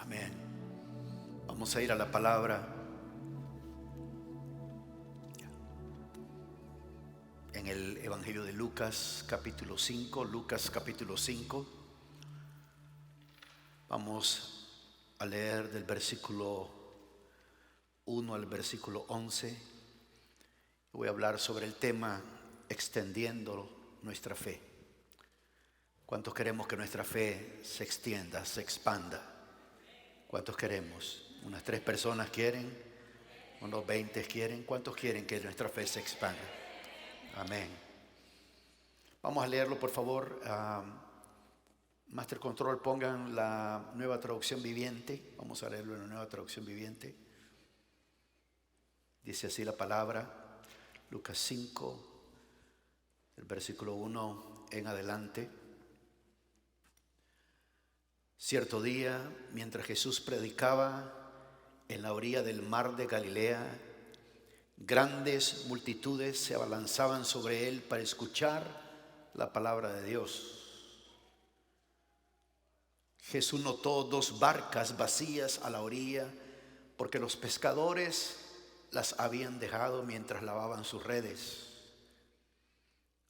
Amén. Vamos a ir a la palabra en el Evangelio de Lucas capítulo 5. Lucas capítulo 5. Vamos a leer del versículo 1 al versículo 11. Voy a hablar sobre el tema extendiendo nuestra fe. ¿Cuántos queremos que nuestra fe se extienda, se expanda? ¿Cuántos queremos? Unas 3 personas quieren, unos 20 quieren. ¿Cuántos quieren que nuestra fe se expanda? Amén. Vamos a leerlo, por favor. Master Control, pongan la Nueva Traducción Viviente. Vamos a leerlo en la Nueva Traducción Viviente. Dice así la palabra, Lucas 5, el versículo 1 en adelante. Cierto día, mientras Jesús predicaba en la orilla del mar de Galilea, grandes multitudes se abalanzaban sobre él para escuchar la palabra de Dios. Jesús notó 2 barcas vacías a la orilla porque los pescadores las habían dejado mientras lavaban sus redes.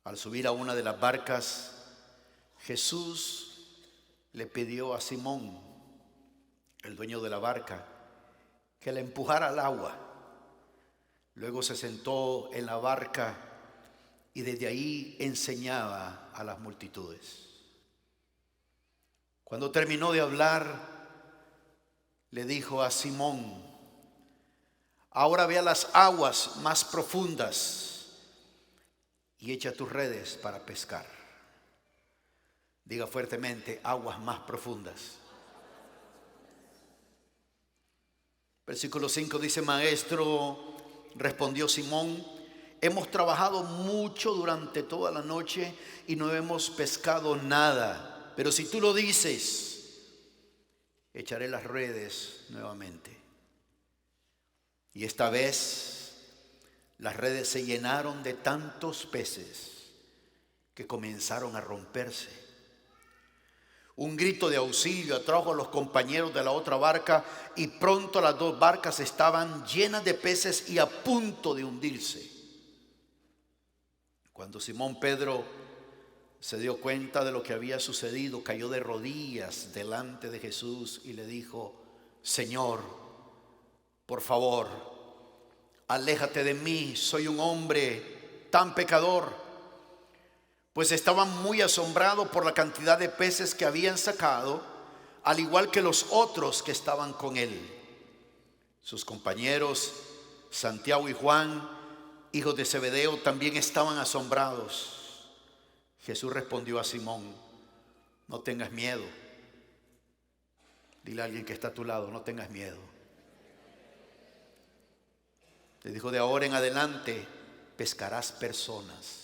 Al subir a una de las barcas, Jesús le pidió a Simón, el dueño de la barca, que la empujara al agua. Luego se sentó en la barca y desde ahí enseñaba a las multitudes. Cuando terminó de hablar, le dijo a Simón: ahora ve a las aguas más profundas y echa tus redes para pescar. Diga fuertemente: aguas más profundas. Versículo 5 dice: Maestro, respondió Simón, hemos trabajado mucho durante toda la noche y no hemos pescado nada. Pero si tú lo dices, echaré las redes nuevamente. Y esta vez las redes se llenaron de tantos peces que comenzaron a romperse. Un grito de auxilio atrajo a los compañeros de la otra barca y pronto las 2 barcas estaban llenas de peces y a punto de hundirse. Cuando Simón Pedro se dio cuenta de lo que había sucedido, cayó de rodillas delante de Jesús y le dijo: Señor, por favor, aléjate de mí, soy un hombre tan pecador. Pues estaban muy asombrados por la cantidad de peces que habían sacado, al igual que los otros que estaban con él. Sus compañeros, Santiago y Juan, hijos de Zebedeo, también estaban asombrados. Jesús respondió a Simón: no tengas miedo. Dile a alguien que está a tu lado: no tengas miedo. Le dijo: de ahora en adelante pescarás personas.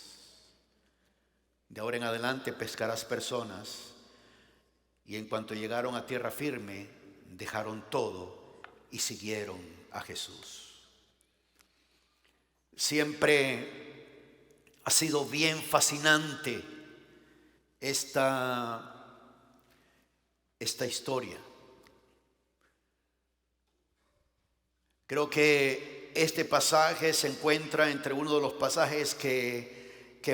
De ahora en adelante pescarás personas. Y en cuanto llegaron a tierra firme, dejaron todo y siguieron a Jesús. Siempre ha sido bien fascinante esta historia. Creo que este pasaje se encuentra entre uno de los pasajes que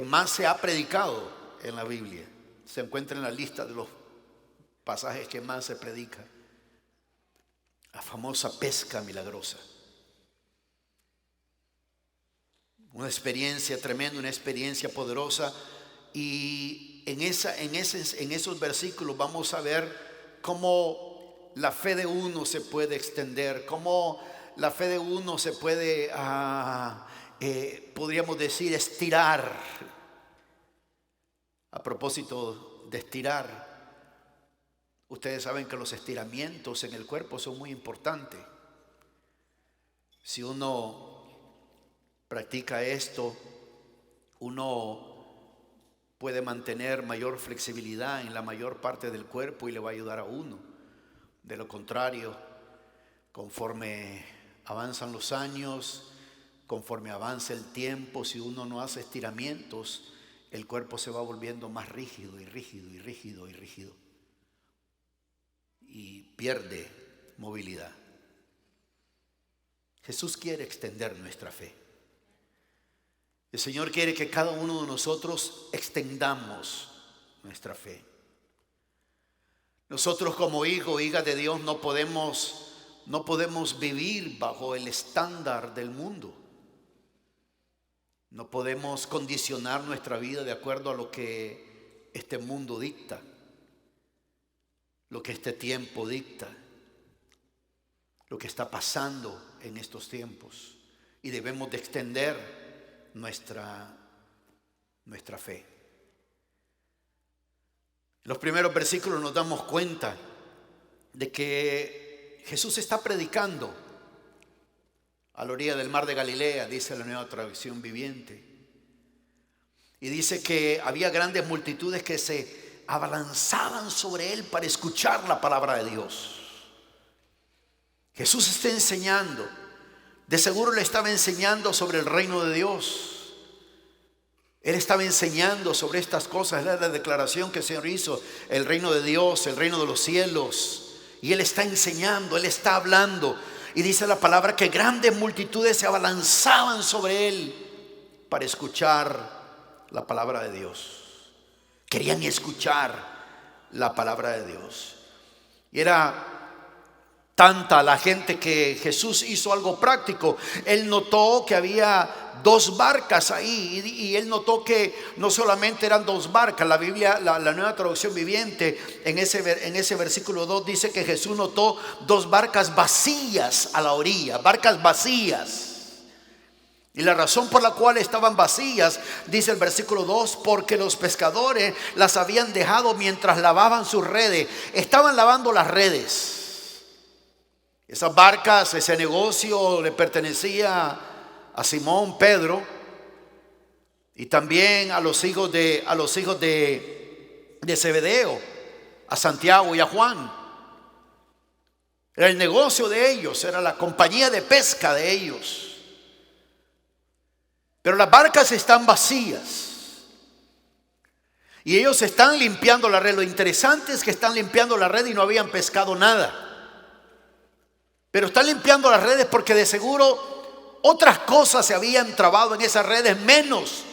más se ha predicado en la Biblia. Se encuentra en la lista de los pasajes que más se predica. La famosa pesca milagrosa. Una experiencia tremenda, una experiencia poderosa. Y en esos versículos vamos a ver cómo la fe de uno se puede extender, cómo la fe de uno se puede podríamos decir estirar. A propósito de estirar, ustedes saben que los estiramientos en el cuerpo son muy importantes. Si uno practica esto, uno puede mantener mayor flexibilidad en la mayor parte del cuerpo y le va a ayudar a uno. De lo contrario, conforme avanzan los años, conforme avanza el tiempo, si uno no hace estiramientos, el cuerpo se va volviendo más rígido y rígido y rígido y rígido. Y pierde movilidad. Jesús quiere extender nuestra fe. El Señor quiere que cada uno de nosotros extendamos nuestra fe. Nosotros como hijos, hijas de Dios, no podemos vivir bajo el estándar del mundo. No podemos condicionar nuestra vida de acuerdo a lo que este mundo dicta, lo que este tiempo dicta, lo que está pasando en estos tiempos. Y debemos de extender nuestra fe. En los primeros versículos nos damos cuenta de que Jesús está predicando a la orilla del mar de Galilea, dice la Nueva Traducción Viviente. Y dice que había grandes multitudes que se abalanzaban sobre él para escuchar la palabra de Dios. Jesús está enseñando. De seguro le estaba enseñando sobre el reino de Dios. Él estaba enseñando sobre estas cosas. Es la declaración que el Señor hizo: el reino de Dios, el reino de los cielos. Y Él está enseñando, Él está hablando. Y dice la palabra que grandes multitudes se abalanzaban sobre Él para escuchar la palabra de Dios. Querían escuchar la palabra de Dios. Y era tanta la gente que Jesús hizo algo práctico. Él notó que había 2 barcas ahí, y él notó que no solamente eran 2 barcas. La Biblia, la Nueva Traducción Viviente, en ese versículo 2 dice que Jesús notó 2 barcas vacías a la orilla, barcas vacías. Y la razón por la cual estaban vacías, dice el versículo 2, porque los pescadores las habían dejado mientras lavaban sus redes. Estaban lavando las redes. Esas barcas, ese negocio le pertenecía a Simón, Pedro, y también a los hijos de Zebedeo, a Santiago y a Juan. Era el negocio de ellos, era la compañía de pesca de ellos. Pero las barcas están vacías y ellos están limpiando la red. Lo interesante es que están limpiando la red y no habían pescado nada. Pero están limpiando las redes porque de seguro otras cosas se habían trabado en esas redes, menos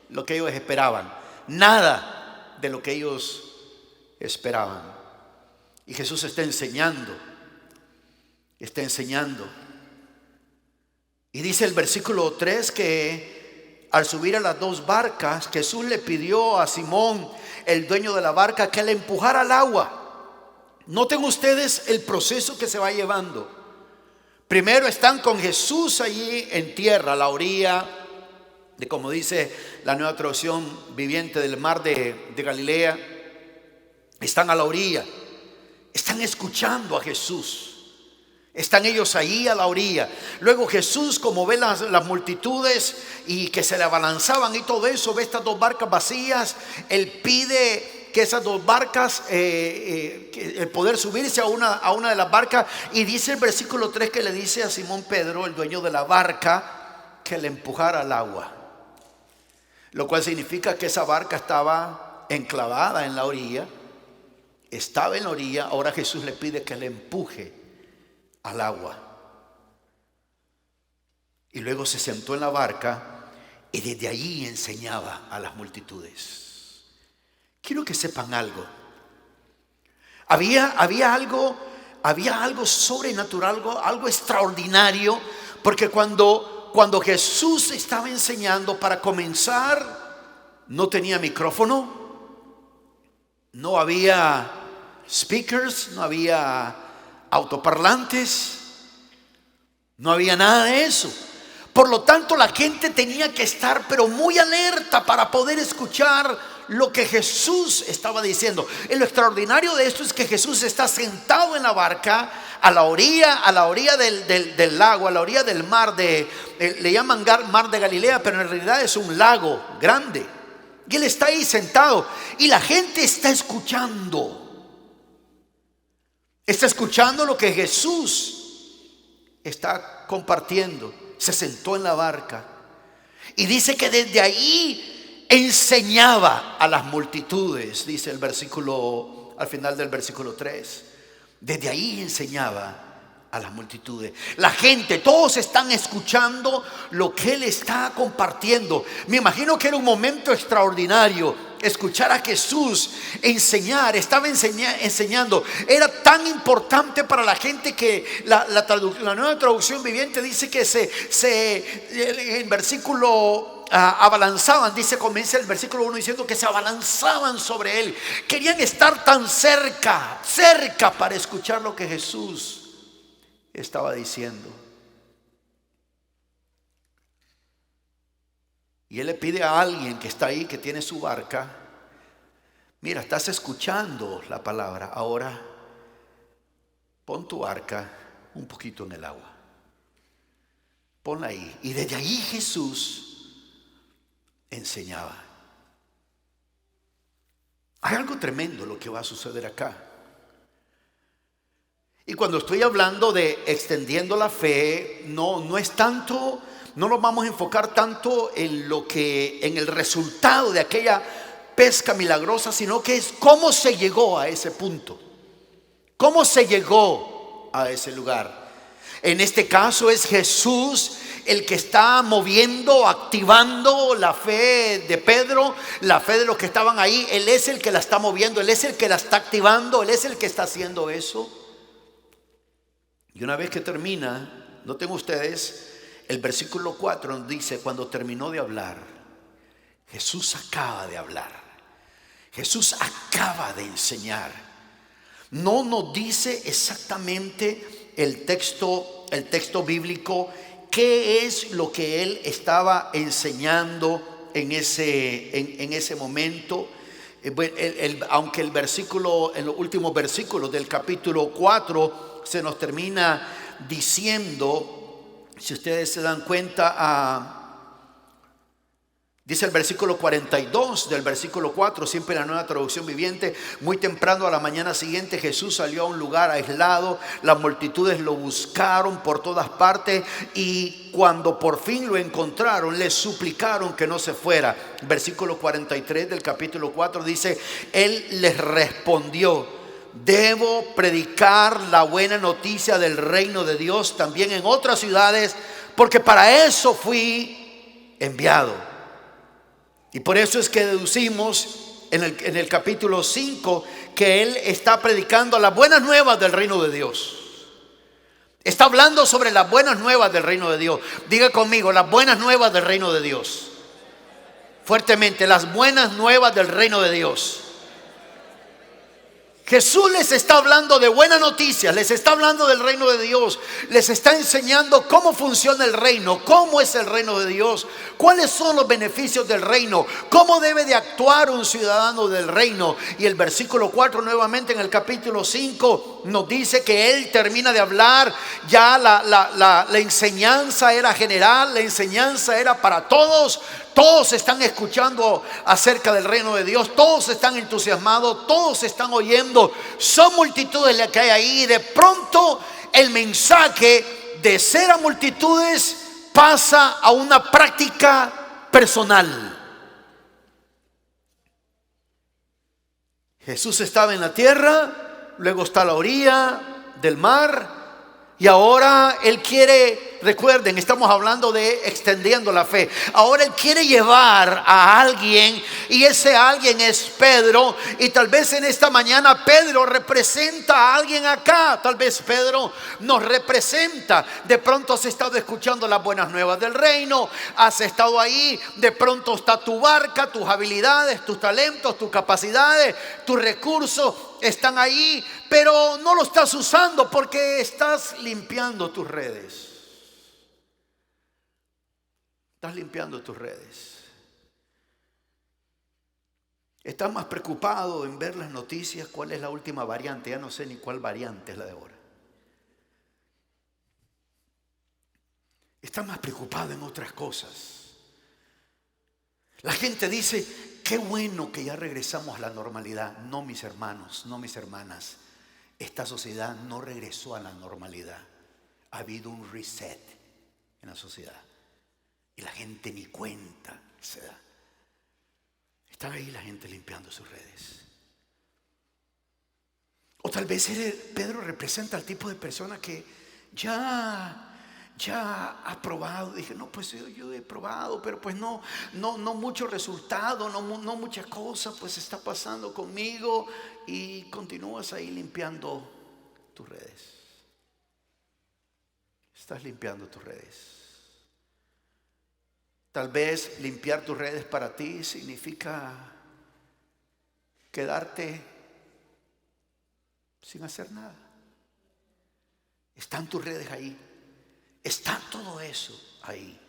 lo que ellos esperaban. Nada de lo que ellos esperaban. Y Jesús está enseñando. Y dice el versículo 3 que al subir a las 2 barcas, Jesús le pidió a Simón, el dueño de la barca, que le empujara al agua. Noten ustedes el proceso que se va llevando. Primero están con Jesús allí en tierra, a la orilla de, como dice la Nueva Traducción Viviente, del mar de Galilea. Están a la orilla, están escuchando a Jesús. Están ellos ahí a la orilla. Luego Jesús, como ve las multitudes y que se le abalanzaban y todo eso, ve estas 2 barcas vacías. Él pide que esas 2 barcas, el poder subirse a una de las barcas. Y dice el versículo 3 que le dice a Simón Pedro, el dueño de la barca, que le empujara al agua. Lo cual significa que esa barca estaba enclavada en la orilla. Estaba en la orilla. Ahora Jesús le pide que le empuje al agua. Y luego se sentó en la barca y desde allí enseñaba a las multitudes. Quiero que sepan algo. Había algo sobrenatural, algo extraordinario, porque cuando Jesús estaba enseñando, para comenzar, no tenía micrófono, no había speakers, no había autoparlantes, no había nada de eso. Por lo tanto, la gente tenía que estar pero muy alerta para poder escuchar lo que Jesús estaba diciendo. Y lo extraordinario de esto es que Jesús está sentado en la barca a la orilla del lago, a la orilla del mar le llaman mar de Galilea, pero en realidad es un lago grande. Y Él está ahí sentado y la gente está escuchando. Está escuchando lo que Jesús está compartiendo. Se sentó en la barca y dice que desde ahí enseñaba a las multitudes, dice el versículo, al final del versículo 3. Desde ahí enseñaba. a las multitudes. La gente, todos están escuchando lo que él está compartiendo. Me imagino que era un momento extraordinario escuchar a Jesús enseñar. Estaba enseñando. Era tan importante para la gente que la Nueva Traducción Viviente dice que en versículo abalanzaban, dice, comienza el versículo 1 diciendo que se abalanzaban sobre él. Querían estar tan cerca para escuchar lo que Jesús estaba diciendo. Y él le pide a alguien que está ahí, que tiene su barca: mira, estás escuchando la palabra, ahora pon tu barca un poquito en el agua, ponla ahí. Y desde ahí Jesús enseñaba. Hay algo tremendo lo que va a suceder acá. Y cuando estoy hablando de extendiendo la fe, no es tanto, no nos vamos a enfocar tanto en el resultado de aquella pesca milagrosa, sino que es cómo se llegó a ese punto, cómo se llegó a ese lugar. En este caso es Jesús el que está moviendo, activando la fe de Pedro, la fe de los que estaban ahí. Él es el que la está moviendo, él es el que la está activando, él es el que está haciendo eso. Y una vez que termina, noten ustedes, el versículo 4 nos dice: cuando terminó de hablar, Jesús acaba de hablar, Jesús acaba de enseñar. No nos dice exactamente el texto bíblico qué es lo que él estaba enseñando en ese momento. Aunque el versículo, en los últimos versículos del capítulo 4 se nos termina diciendo, si ustedes se dan cuenta, dice el versículo 42 del versículo 4, siempre en la Nueva Traducción Viviente: muy temprano a la mañana siguiente Jesús salió a un lugar aislado, las multitudes lo buscaron por todas partes y cuando por fin lo encontraron le suplicaron que no se fuera. Versículo 43 del capítulo 4 dice: él les respondió: debo predicar la buena noticia del reino de Dios también en otras ciudades, porque para eso fui enviado. Y por eso es que deducimos en el capítulo 5 que él está predicando las buenas nuevas del reino de Dios. Está hablando sobre las buenas nuevas del reino de Dios. Diga conmigo: las buenas nuevas del reino de Dios. Fuertemente: las buenas nuevas del reino de Dios. Jesús les está hablando de buenas noticias, les está hablando del reino de Dios, les está enseñando cómo funciona el reino, cómo es el reino de Dios, cuáles son los beneficios del reino, cómo debe de actuar un ciudadano del reino. Y el versículo 4 nuevamente en el capítulo 5 nos dice que él termina de hablar. Ya la enseñanza era general, la enseñanza era para todos. Todos están escuchando acerca del reino de Dios, todos están entusiasmados, todos están oyendo. Son multitudes las que hay ahí. De pronto el mensaje de ser a multitudes pasa a una práctica personal. Jesús estaba en la tierra, luego está a la orilla del mar. Y ahora él quiere, recuerden, estamos hablando de extendiendo la fe. Ahora él quiere llevar a alguien, y ese alguien es Pedro. Y tal vez en esta mañana Pedro representa a alguien acá. Tal vez Pedro nos representa. De pronto has estado escuchando las buenas nuevas del reino, has estado ahí. De pronto está tu barca, tus habilidades, tus talentos, tus capacidades, tus recursos están ahí, pero no lo estás usando porque estás limpiando tus redes. Estás limpiando tus redes. Estás más preocupado en ver las noticias, cuál es la última variante. Ya no sé ni cuál variante es la de ahora. Estás más preocupado en otras cosas. La gente dice: qué bueno que ya regresamos a la normalidad. No, mis hermanos, no, mis hermanas. Esta sociedad no regresó a la normalidad. Ha habido un reset en la sociedad. Y la gente ni cuenta se da. Está ahí la gente limpiando sus redes. O tal vez Pedro representa al tipo de persona que ya ha probado. Dije, no, pues yo he probado, pero pues no mucho resultado, no muchas cosas pues está pasando conmigo. Y continúas ahí limpiando tus redes. Estás limpiando tus redes. Tal vez limpiar tus redes para ti significa quedarte sin hacer nada. Están tus redes ahí. Está todo eso ahí.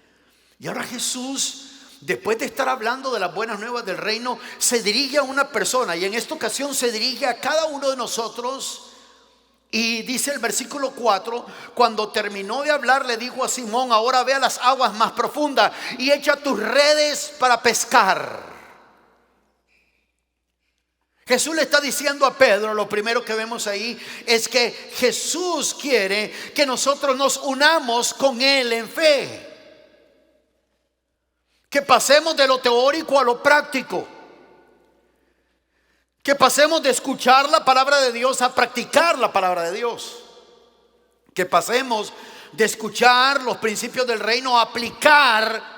Y ahora Jesús, después de estar hablando de las buenas nuevas del reino, se dirige a una persona. Y en esta ocasión se dirige a cada uno de nosotros. Y dice el versículo 4, cuando terminó de hablar, le dijo a Simón: ahora ve a las aguas más profundas y echa tus redes para pescar. Jesús le está diciendo a Pedro, lo primero que vemos ahí es que Jesús quiere que nosotros nos unamos con Él en fe. Que pasemos de lo teórico a lo práctico. Que pasemos de escuchar la palabra de Dios a practicar la palabra de Dios. Que pasemos de escuchar los principios del reino a aplicar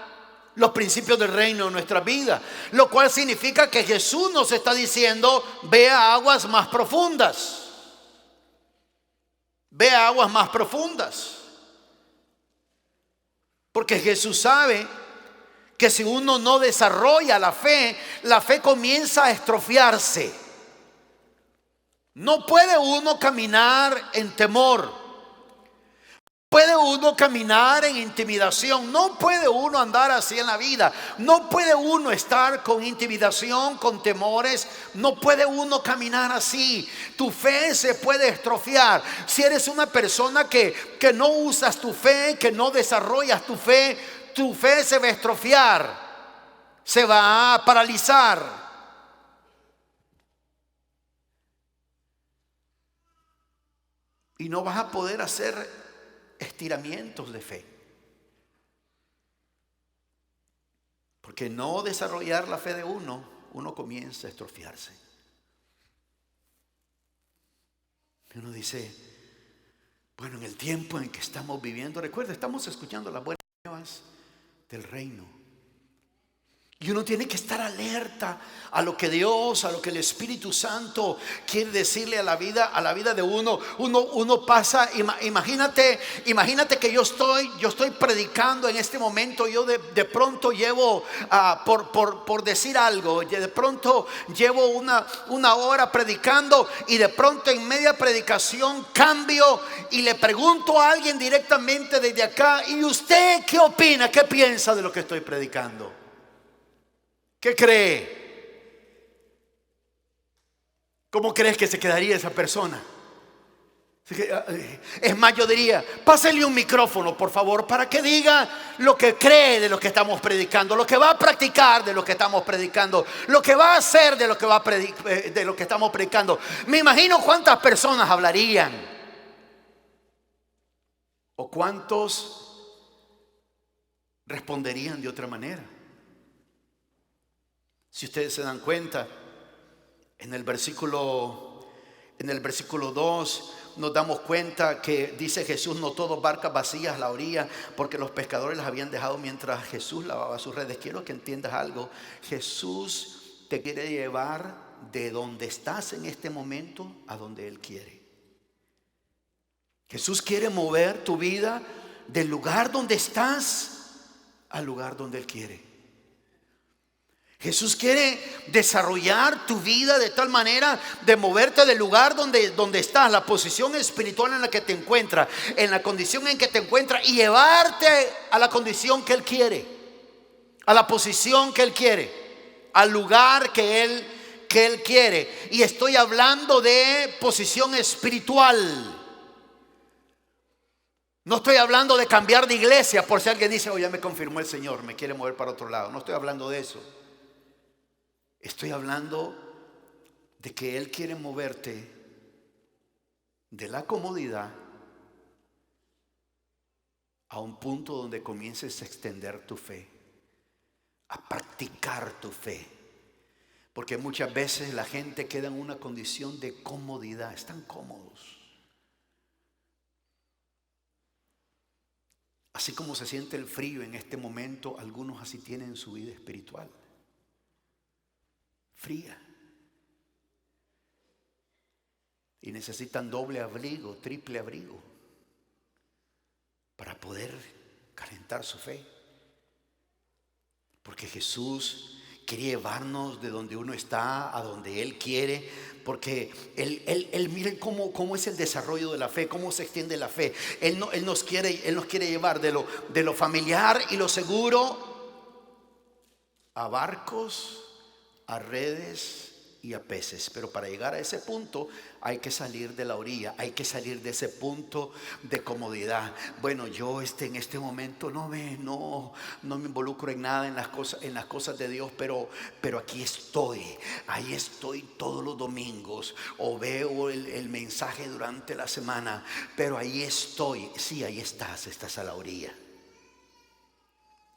los principios del reino en nuestra vida. Lo cual significa que Jesús nos está diciendo: ve a aguas más profundas. Ve a aguas más profundas. Porque Jesús sabe que si uno no desarrolla la fe comienza a estrofiarse. No puede uno caminar en temor. No puede uno caminar en intimidación. No puede uno andar así en la vida. No puede uno estar con intimidación, con temores. No puede uno caminar así. Tu fe se puede estrofiar. Si eres una persona que no usas tu fe, que no desarrollas tu fe se va a estrofiar, se va a paralizar. Y no vas a poder hacer estiramientos de fe. Porque no desarrollar la fe de uno comienza a estrofiarse. Y uno dice, bueno, en el tiempo en que estamos viviendo, recuerda, estamos escuchando las buenas nuevas del reino. Y uno tiene que estar alerta a lo que Dios, a lo que el Espíritu Santo quiere decirle a la vida de uno. Uno pasa, imagínate que yo estoy predicando en este momento. Yo de pronto llevo, por decir algo, de pronto llevo una hora predicando, y de pronto en media predicación cambio y le pregunto a alguien directamente desde acá: ¿y usted qué opina? ¿Qué piensa de lo que estoy predicando? ¿Qué cree? ¿Cómo crees que se quedaría esa persona? Es más, yo diría: pásele un micrófono, por favor, para que diga lo que cree de lo que estamos predicando, lo que va a practicar de lo que estamos predicando, lo que va a hacer de lo que de lo que estamos predicando. Me imagino cuántas personas hablarían, o cuántos responderían de otra manera. Si ustedes se dan cuenta, en el versículo 2 nos damos cuenta que dice Jesús: no todos barcas vacías a la orilla, porque los pescadores las habían dejado mientras Jesús lavaba sus redes. Quiero que entiendas algo. Jesús te quiere llevar de donde estás en este momento a donde Él quiere. Jesús quiere mover tu vida del lugar donde estás al lugar donde Él quiere. Jesús quiere desarrollar tu vida de tal manera de moverte del lugar donde estás, la posición espiritual en la que te encuentras, en la condición en que te encuentras, y llevarte a la condición que Él quiere, a la posición que Él quiere, al lugar que Él quiere. Y estoy hablando de posición espiritual. No estoy hablando de cambiar de iglesia por si alguien dice: oh, ya me confirmó el Señor, me quiere mover para otro lado. No estoy hablando de eso. Estoy hablando de que Él quiere moverte de la comodidad a un punto donde comiences a extender tu fe, a practicar tu fe. Porque muchas veces la gente queda en una condición de comodidad, están cómodos. Así como se siente el frío en este momento, algunos así tienen su vida espiritual. Fría. Y necesitan doble abrigo, triple abrigo para poder calentar su fe. Porque Jesús quiere llevarnos de donde uno está a donde Él quiere. Porque Él miren cómo es el desarrollo de la fe, cómo se extiende la fe. Él nos quiere llevar de lo familiar y lo seguro a barcos, a redes y a peces. Pero para llegar a ese punto hay que salir de la orilla, hay que salir de ese punto de comodidad. Bueno, yo en este momento no me involucro en nada en las cosas de Dios, pero aquí estoy, ahí estoy todos los domingos, o veo el mensaje durante la semana, pero ahí estoy. Sí, ahí estás a la orilla,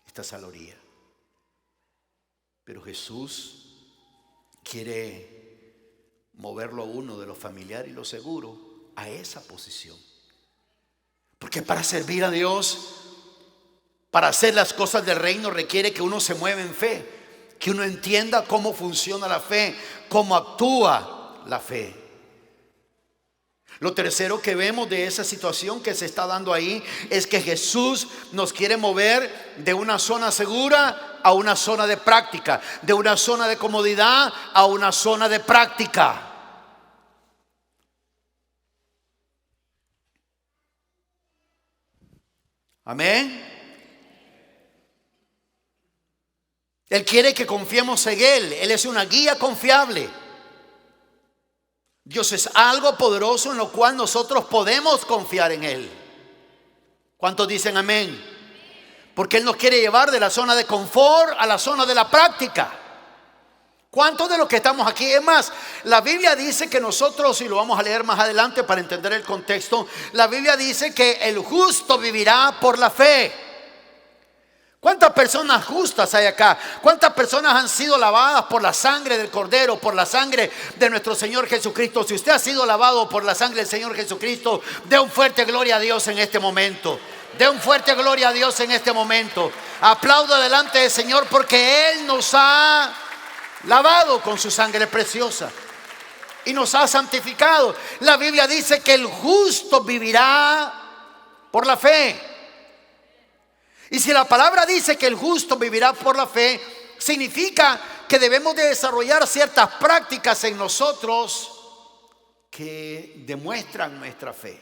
estás a la orilla. Pero Jesús quiere moverlo a uno de lo familiar y lo seguro a esa posición. Porque para servir a Dios, para hacer las cosas del reino, requiere que uno se mueva en fe, que uno entienda cómo funciona la fe, cómo actúa la fe. Lo tercero que vemos de esa situación que se está dando ahí es que Jesús nos quiere mover de una zona segura a una zona de práctica, de una zona de comodidad a una zona de práctica. Amén. Él quiere que confiemos en Él. Él es una guía confiable. Dios es algo poderoso en lo cual nosotros podemos confiar en Él. ¿Cuántos dicen amén? Porque Él nos quiere llevar de la zona de confort a la zona de la práctica. ¿Cuántos de los que estamos aquí? Es más, la Biblia dice que nosotros, y lo vamos a leer más adelante para entender el contexto, la Biblia dice que el justo vivirá por la fe. ¿Cuántas personas justas hay acá? ¿Cuántas personas han sido lavadas por la sangre del Cordero, por la sangre de nuestro Señor Jesucristo? Si usted ha sido lavado por la sangre del Señor Jesucristo, dé un fuerte gloria a Dios en este momento. Dé un fuerte gloria a Dios en este momento. Aplauda delante del Señor porque Él nos ha lavado con su sangre preciosa y nos ha santificado. La Biblia dice que el justo vivirá por la fe. Y si la palabra dice que el justo vivirá por la fe, significa que debemos de desarrollar ciertas prácticas en nosotros que demuestran nuestra fe.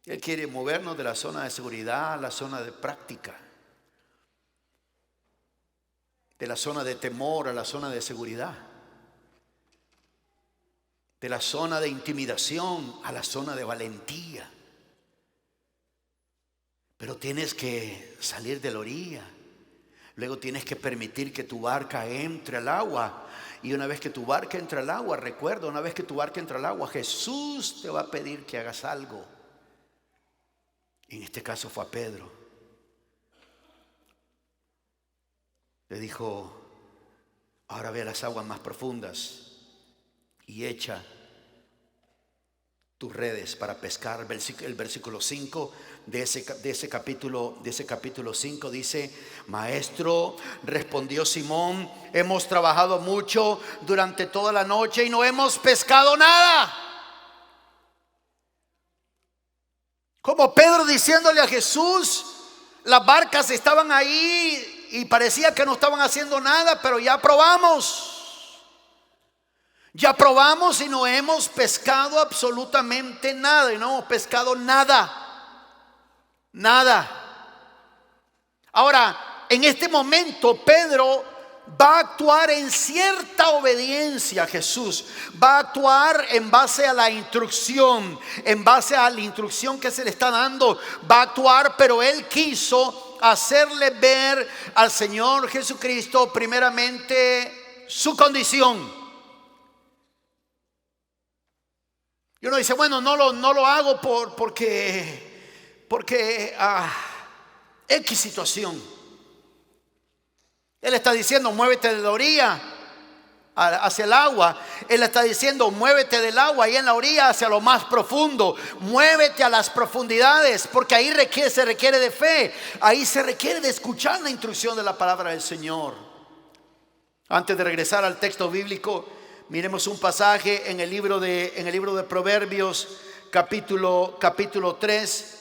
Él quiere movernos de la zona de seguridad a la zona de práctica, de la zona de temor a la zona de seguridad, de la zona de intimidación a la zona de valentía. Pero tienes que salir de la orilla. Luego tienes que permitir que tu barca entre al agua. Y una vez que tu barca entra al agua, recuerda, una vez que tu barca entra al agua, Jesús te va a pedir que hagas algo. En este caso fue a Pedro. Le dijo: ahora ve a las aguas más profundas y echa tus redes para pescar. El versículo 5 de ese capítulo 5 dice: Maestro, respondió Simón, hemos trabajado mucho durante toda la noche y no hemos pescado nada. Como Pedro diciéndole a Jesús, las barcas estaban ahí y parecía que no estaban haciendo nada, pero ya probamos. Ya probamos y no hemos pescado absolutamente nada. Y no hemos pescado nada. Nada. Ahora, en este momento Pedro va a actuar en cierta obediencia a Jesús. Va a actuar en base a la instrucción. En base a la instrucción que se le está dando. Va a actuar, pero él quiso hacerle ver al Señor Jesucristo primeramente su condición. Y uno dice: bueno, no lo hago porque X situación. Él está diciendo: muévete de la orilla. hacia el agua. Él está diciendo: muévete del agua ahí en la orilla hacia lo más profundo, muévete a las profundidades, porque ahí se requiere de fe, ahí se requiere de escuchar la instrucción de la palabra del Señor. Antes de regresar al texto bíblico, miremos un pasaje en el libro de Proverbios, capítulo 3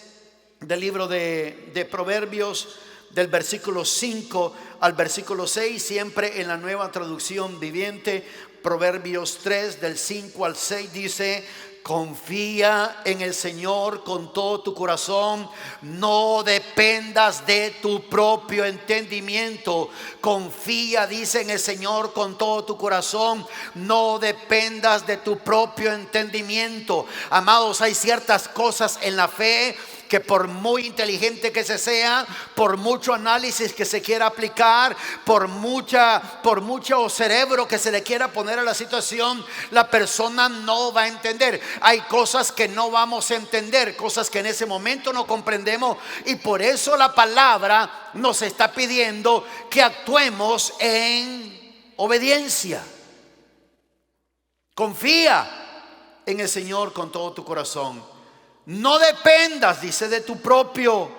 del libro de Proverbios, del versículo 5 al versículo 6, siempre en la Nueva Traducción Viviente. Proverbios 3 del 5 al 6 dice: confía en el Señor con todo tu corazón, no dependas de tu propio entendimiento. Confía, dice, en el Señor con todo tu corazón, no dependas de tu propio entendimiento. Amados, hay ciertas cosas en la fe que por muy inteligente que se sea, por mucho análisis que se quiera aplicar, por mucho cerebro que se le quiera poner a la situación, la persona no va a entender. Hay cosas que no vamos a entender, cosas que en ese momento no comprendemos, y por eso la palabra nos está pidiendo que actuemos en obediencia. Confía en el Señor con todo tu corazón. No dependas, dice, de tu propio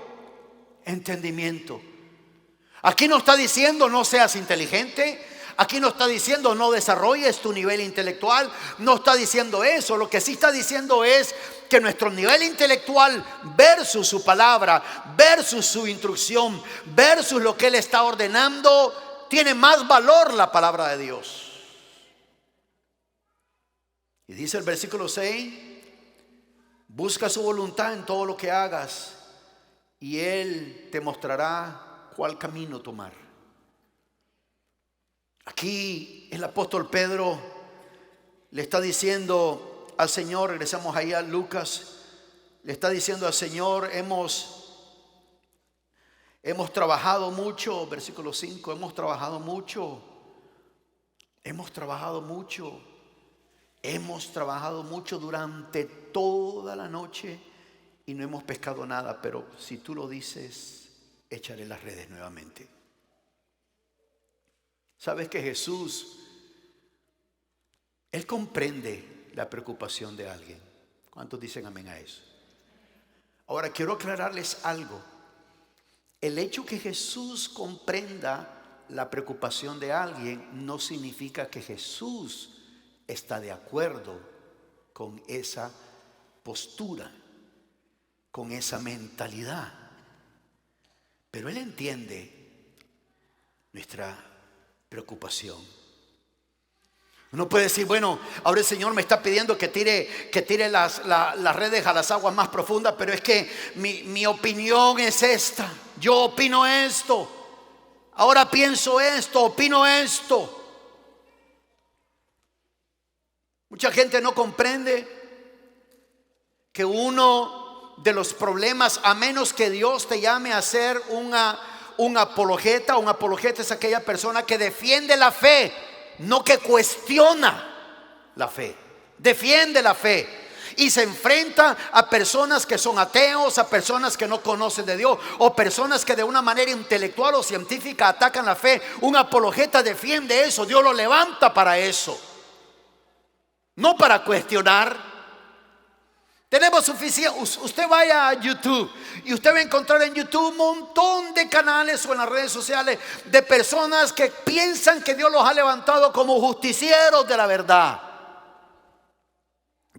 entendimiento. Aquí no está diciendo no seas inteligente. Aquí no está diciendo no desarrolles tu nivel intelectual. No está diciendo eso. Lo que sí está diciendo es que nuestro nivel intelectual versus su palabra, versus su instrucción, versus lo que Él está ordenando, tiene más valor la palabra de Dios. Y dice el versículo 6: busca su voluntad en todo lo que hagas, y Él te mostrará cuál camino tomar. Aquí el apóstol Pedro le está diciendo al Señor, regresamos ahí a Lucas, le está diciendo al Señor: hemos trabajado mucho, versículo 5, hemos trabajado mucho durante toda la noche y no hemos pescado nada, pero si tú lo dices, echaré las redes nuevamente. ¿Sabes que Jesús, Él comprende la preocupación de alguien? ¿Cuántos dicen amén a eso? Ahora quiero aclararles algo. El hecho que Jesús comprenda la preocupación de alguien no significa que Jesús está de acuerdo con esa postura, con esa mentalidad, pero Él entiende nuestra preocupación. Uno puede decir: bueno, ahora el Señor me está pidiendo que tire las redes a las aguas más profundas, pero es que mi opinión es esta, yo opino esto, ahora pienso esto, opino esto. Mucha gente no comprende que uno de los problemas, a menos que Dios te llame a ser un apologeta. Un apologeta es aquella persona que defiende la fe, no que cuestiona la fe. Defiende la fe y se enfrenta a personas que son ateos, a personas que no conocen de Dios, o personas que de una manera intelectual o científica atacan la fe. Un apologeta defiende eso. Dios lo levanta para eso, no para cuestionar. Tenemos suficiente. Usted vaya a YouTube y usted va a encontrar en YouTube un montón de canales o en las redes sociales de personas que piensan que Dios los ha levantado como justicieros de la verdad.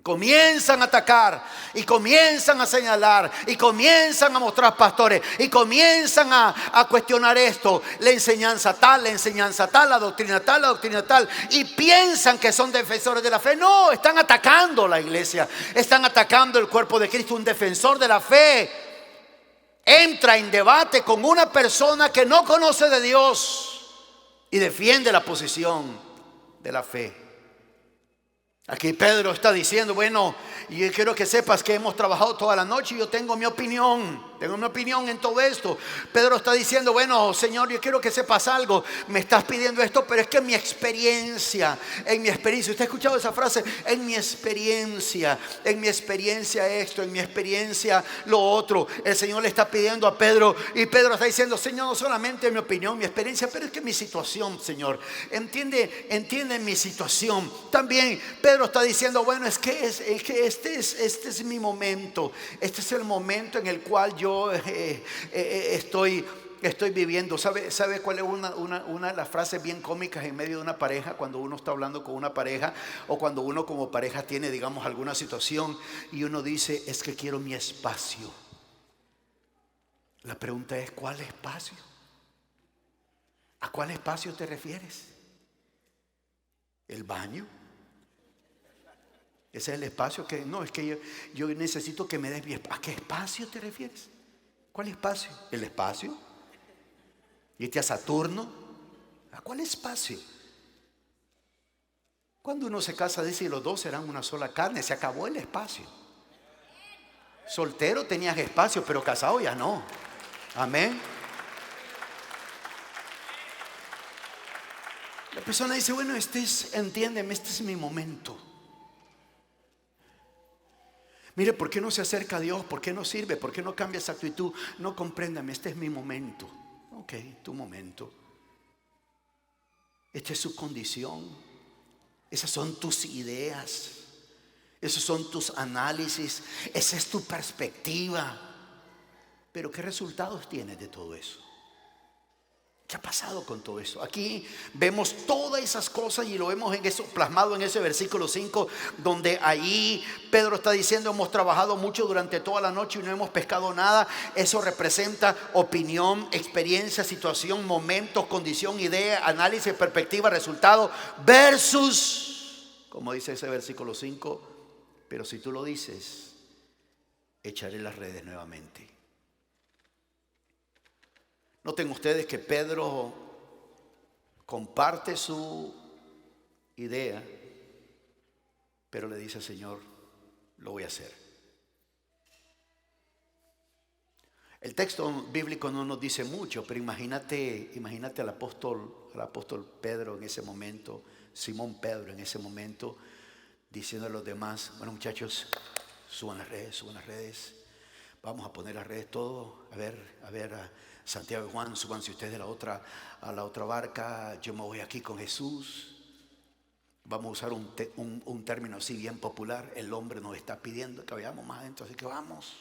Comienzan a atacar y comienzan a señalar y comienzan a mostrar pastores y comienzan a cuestionar esto, la enseñanza tal, la doctrina tal, y piensan que son defensores de la fe. No, están atacando la iglesia, están atacando el cuerpo de Cristo. Un defensor de la fe entra en debate con una persona que no conoce de Dios y defiende la posición de la fe. Aquí Pedro está diciendo: bueno, yo quiero que sepas que hemos trabajado toda la noche y yo tengo mi opinión. Tengo una opinión en todo esto. Pedro está diciendo, bueno, Señor, yo quiero que sepas algo. Me estás pidiendo esto, pero es que en mi experiencia, ¿usted ha escuchado esa frase? En mi experiencia esto, en mi experiencia lo otro. El Señor le está pidiendo a Pedro, y Pedro está diciendo, Señor, no solamente mi opinión, mi experiencia, pero es que mi situación, Señor, entiende mi situación. También Pedro está diciendo, bueno, es que este es mi momento. Este es el momento en el cual yo estoy viviendo. ¿Sabe cuál es una de las frases bien cómicas en medio de una pareja? Cuando uno está hablando con una pareja, o cuando uno como pareja tiene, digamos, alguna situación, y uno dice, es que quiero mi espacio. La pregunta es, ¿cuál espacio? ¿A cuál espacio te refieres? ¿El baño? Ese es el espacio que... No, es que yo necesito que me des mi espacio. ¿A qué espacio te refieres? ¿Cuál espacio? ¿El espacio? ¿Irte a Saturno? ¿A cuál espacio? Cuando uno se casa, dice, y los dos serán una sola carne. Se acabó el espacio. Soltero tenías espacio, pero casado ya no. Amén. La persona dice, bueno, entiéndeme, este es mi momento. Mire, ¿por qué no se acerca a Dios? ¿Por qué no sirve? ¿Por qué no cambia esa actitud? No, compréndame, este es mi momento. Ok, tu momento. Esta es su condición. Esas son tus ideas. Esos son tus análisis. Esa es tu perspectiva. Pero ¿qué resultados tienes de todo eso? ¿Qué ha pasado con todo eso? Aquí vemos todas esas cosas y lo vemos en eso, plasmado en ese versículo 5, donde ahí Pedro está diciendo, hemos trabajado mucho durante toda la noche y no hemos pescado nada. Eso representa opinión, experiencia, situación, momentos, condición, idea, análisis, perspectiva, resultado, versus, como dice ese versículo 5, pero si tú lo dices, echaré las redes nuevamente. Noten ustedes que Pedro comparte su idea, pero le dice al Señor, lo voy a hacer. El texto bíblico no nos dice mucho, pero imagínate al apóstol Pedro en ese momento, Simón Pedro en ese momento, diciendo a los demás, bueno, muchachos, suban las redes, vamos a poner las redes todo, a ver, Santiago y Juan, súbanse ustedes a la otra barca, yo me voy aquí con Jesús. Vamos a usar un término así bien popular, el hombre nos está pidiendo que vayamos más adentro, así que vamos.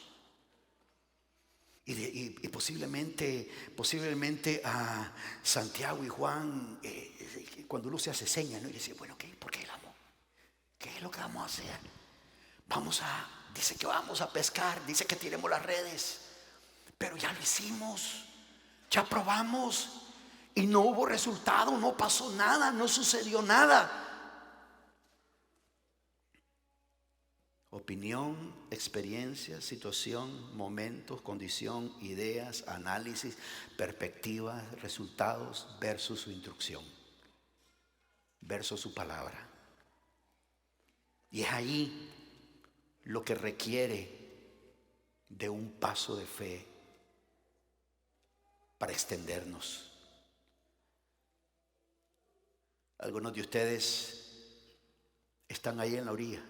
Y posiblemente a Santiago y Juan, cuando uno se hace señas, ¿no? Y dice, bueno, ¿por qué el amor? ¿Qué es lo que vamos a hacer? Dice que vamos a pescar, dice que tiremos las redes, pero ya lo hicimos, ya probamos y no hubo resultado, no pasó nada, no sucedió nada. Opinión, experiencia, situación, momentos, condición, ideas, análisis, perspectivas, resultados versus su instrucción, versus su palabra. Y es ahí lo que requiere de un paso de fe para extendernos. Algunos de ustedes están ahí en la orilla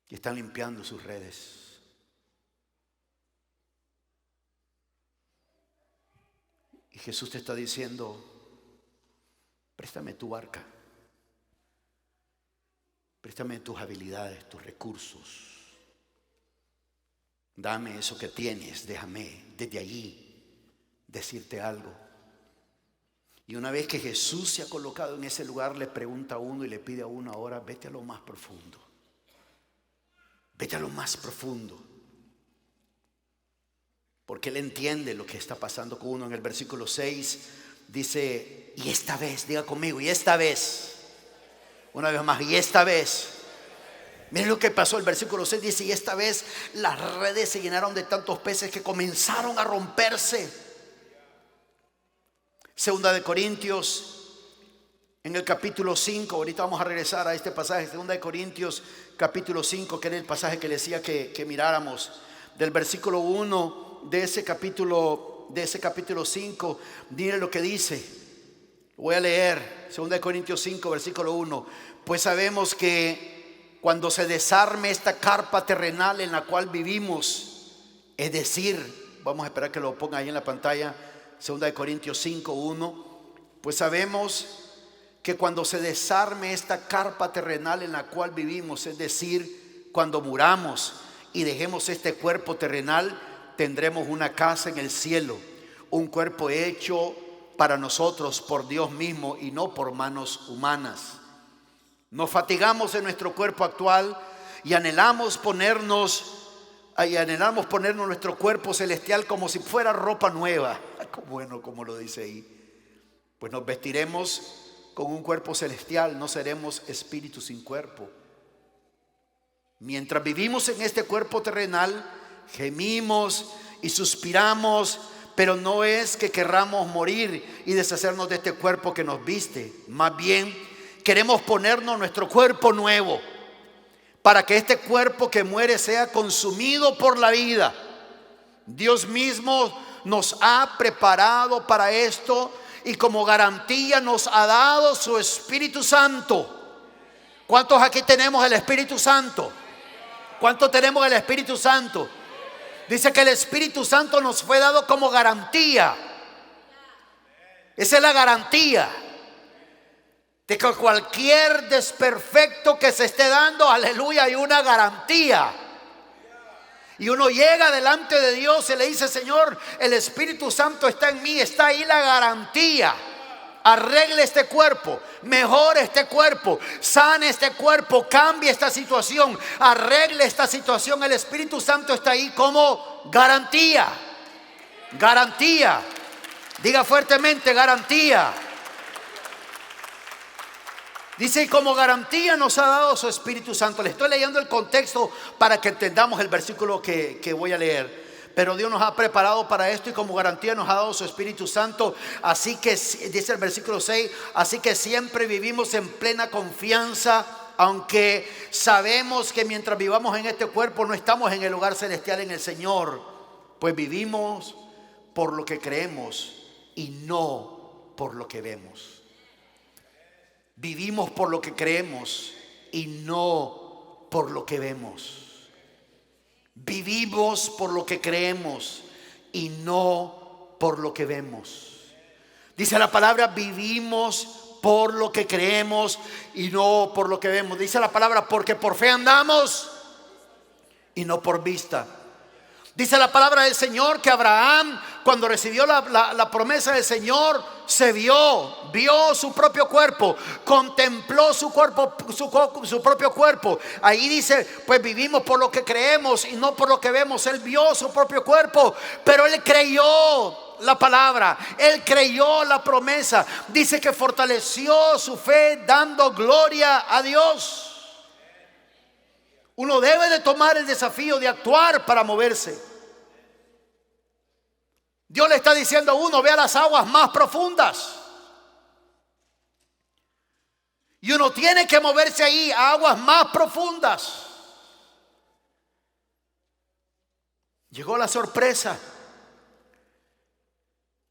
y están limpiando sus redes. Y Jesús te está diciendo, préstame tu barca, préstame tus habilidades, tus recursos. Dame eso que tienes, déjame desde allí decirte algo. Y una vez que Jesús se ha colocado en ese lugar, le pregunta a uno y le pide a uno ahora, vete a lo más profundo. Vete a lo más profundo. Porque Él entiende lo que está pasando con uno. En el versículo 6 dice, y esta vez, diga conmigo, y esta vez. Una vez más, y esta vez. Miren lo que pasó, el versículo 6 dice, y esta vez las redes se llenaron de tantos peces que comenzaron a romperse. Segunda de Corintios, en el capítulo 5, ahorita vamos a regresar a este pasaje, Segunda de Corintios, capítulo 5, que era el pasaje que le decía que miráramos. del versículo 1 de ese capítulo 5, mire lo que dice. Voy a leer 2 Corintios 5, versículo 1. Pues sabemos que cuando se desarme esta carpa terrenal en la cual vivimos, es decir, vamos a esperar que lo ponga ahí en la pantalla, 2 Corintios 5, 1. Pues sabemos que cuando se desarme esta carpa terrenal en la cual vivimos, es decir, cuando muramos y dejemos este cuerpo terrenal, tendremos una casa en el cielo, un cuerpo hecho para nosotros por Dios mismo y no por manos humanas. Nos fatigamos en nuestro cuerpo actual y anhelamos ponernos nuestro cuerpo celestial como si fuera ropa nueva. Bueno, como lo dice ahí. Pues nos vestiremos con un cuerpo celestial, no seremos espíritu sin cuerpo. Mientras vivimos en este cuerpo terrenal, gemimos y suspiramos, pero no es que querramos morir y deshacernos de este cuerpo que nos viste. Más bien, queremos ponernos nuestro cuerpo nuevo, para que este cuerpo que muere sea consumido por la vida. Dios mismo nos ha preparado para esto y como garantía nos ha dado su Espíritu Santo. ¿Cuántos aquí tenemos el Espíritu Santo? ¿Cuántos tenemos el Espíritu Santo? Dice que el Espíritu Santo nos fue dado como garantía. Esa es la garantía de que cualquier desperfecto que se esté dando, aleluya, hay una garantía. Y uno llega delante de Dios y le dice: Señor, el Espíritu Santo está en mí, está ahí la garantía. Arregle este cuerpo, mejore este cuerpo, sane este cuerpo, cambie esta situación, arregle esta situación. El Espíritu Santo está ahí como garantía. Garantía. Diga fuertemente: garantía. Dice: y como garantía nos ha dado su Espíritu Santo. Le estoy leyendo el contexto para que entendamos el versículo que voy a leer. Pero Dios nos ha preparado para esto y como garantía nos ha dado su Espíritu Santo. Así que, dice el versículo 6, así que siempre vivimos en plena confianza, aunque sabemos que mientras vivamos en este cuerpo no estamos en el lugar celestial en el Señor. Pues vivimos por lo que creemos y no por lo que vemos. Vivimos por lo que creemos y no por lo que vemos. Vivimos por lo que creemos y no por lo que vemos. Dice la palabra: vivimos por lo que creemos y no por lo que vemos. Dice la palabra: porque por fe andamos y no por vista. Dice la palabra del Señor que Abraham, cuando recibió la promesa del Señor, se vio su propio cuerpo, contempló su cuerpo, su propio cuerpo. Ahí dice: pues vivimos por lo que creemos y no por lo que vemos. Él vio su propio cuerpo, pero él creyó la palabra, él creyó la promesa. Dice que fortaleció su fe dando gloria a Dios. Uno debe de tomar el desafío de actuar para moverse. Dios le está diciendo a uno: ve a las aguas más profundas. Y uno tiene que moverse ahí, a aguas más profundas. Llegó la sorpresa,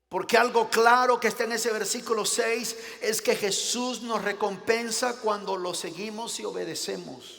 porque algo claro que está en ese versículo 6 es que Jesús nos recompensa cuando lo seguimos y obedecemos.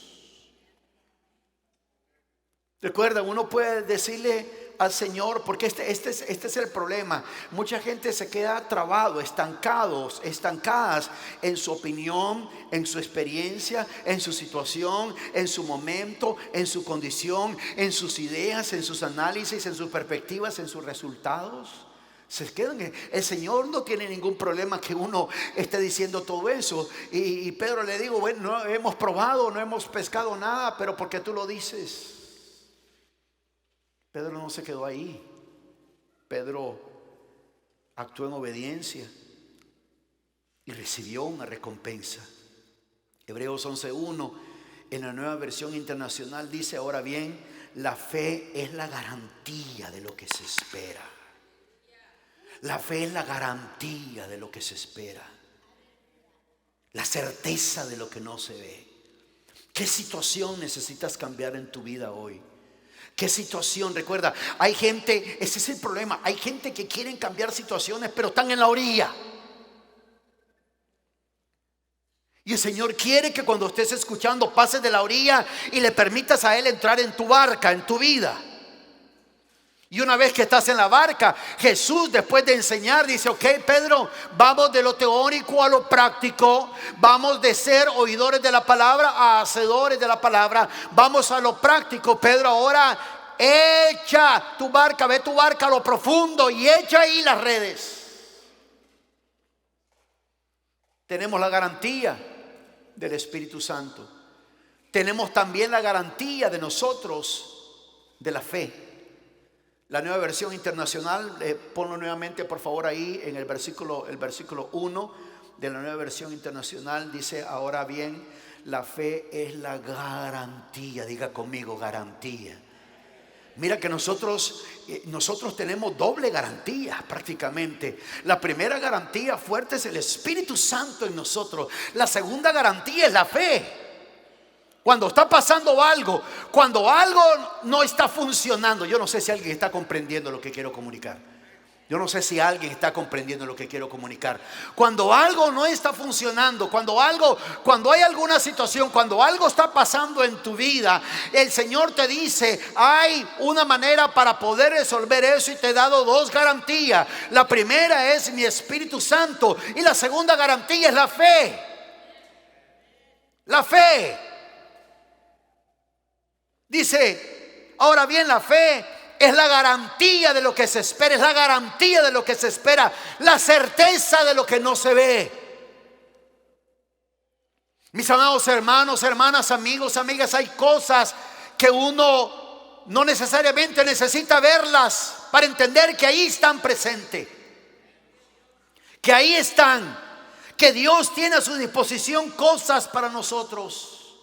Recuerda, uno puede decirle al Señor, porque este es el problema. Mucha gente se queda trabado, estancadas en su opinión, en su experiencia, en su situación, en su momento, en su condición, en sus ideas, en sus análisis, en sus perspectivas, en sus resultados. Se quedan. El Señor no tiene ningún problema que uno esté diciendo todo eso. Y Pedro le digo: bueno, no hemos probado, no hemos pescado nada, pero porque tú lo dices. Pedro no se quedó ahí. Pedro actuó en obediencia y recibió una recompensa. Hebreos 11:1 en la Nueva Versión Internacional dice: ahora bien, la fe es la garantía de lo que se espera. La fe es la garantía de lo que se espera, la certeza de lo que no se ve. ¿Qué situación necesitas cambiar en tu vida hoy? ¿Qué situación? Recuerda, hay gente, ese es el problema, hay gente que quieren cambiar situaciones, pero están en la orilla. Y el Señor quiere que cuando estés escuchando pases de la orilla y le permitas a Él entrar en tu barca, en tu vida. Y una vez que estás en la barca, Jesús, después de enseñar, dice: ok, Pedro, vamos de lo teórico a lo práctico. Vamos de ser oidores de la palabra a hacedores de la palabra. Vamos a lo práctico, Pedro. Ahora echa tu barca, ve tu barca a lo profundo y echa ahí las redes. Tenemos la garantía del Espíritu Santo. Tenemos también la garantía de nosotros de la fe. La Nueva Versión Internacional, ponlo nuevamente por favor ahí en el versículo 1 de la Nueva Versión Internacional, dice: ahora bien, la fe es la garantía. Diga conmigo, garantía. Mira que nosotros tenemos doble garantía prácticamente. La primera garantía fuerte es el Espíritu Santo en nosotros. La segunda garantía es la fe. Cuando está pasando algo, cuando algo no está funcionando, yo no sé si alguien está comprendiendo lo que quiero comunicar. Yo no sé si alguien está comprendiendo lo que quiero comunicar. Cuando algo no está funcionando, cuando hay alguna situación, cuando algo está pasando en tu vida, el Señor te dice: hay una manera para poder resolver eso, y te he dado dos garantías. La primera es mi Espíritu Santo y la segunda garantía es la fe. La fe. Dice: ahora bien, la fe es la garantía de lo que se espera, es la garantía de lo que se espera, la certeza de lo que no se ve. Mis amados hermanos, hermanas, amigos, amigas, hay cosas que uno no necesariamente necesita verlas para entender que ahí están presentes, que ahí están, que Dios tiene a su disposición cosas para nosotros.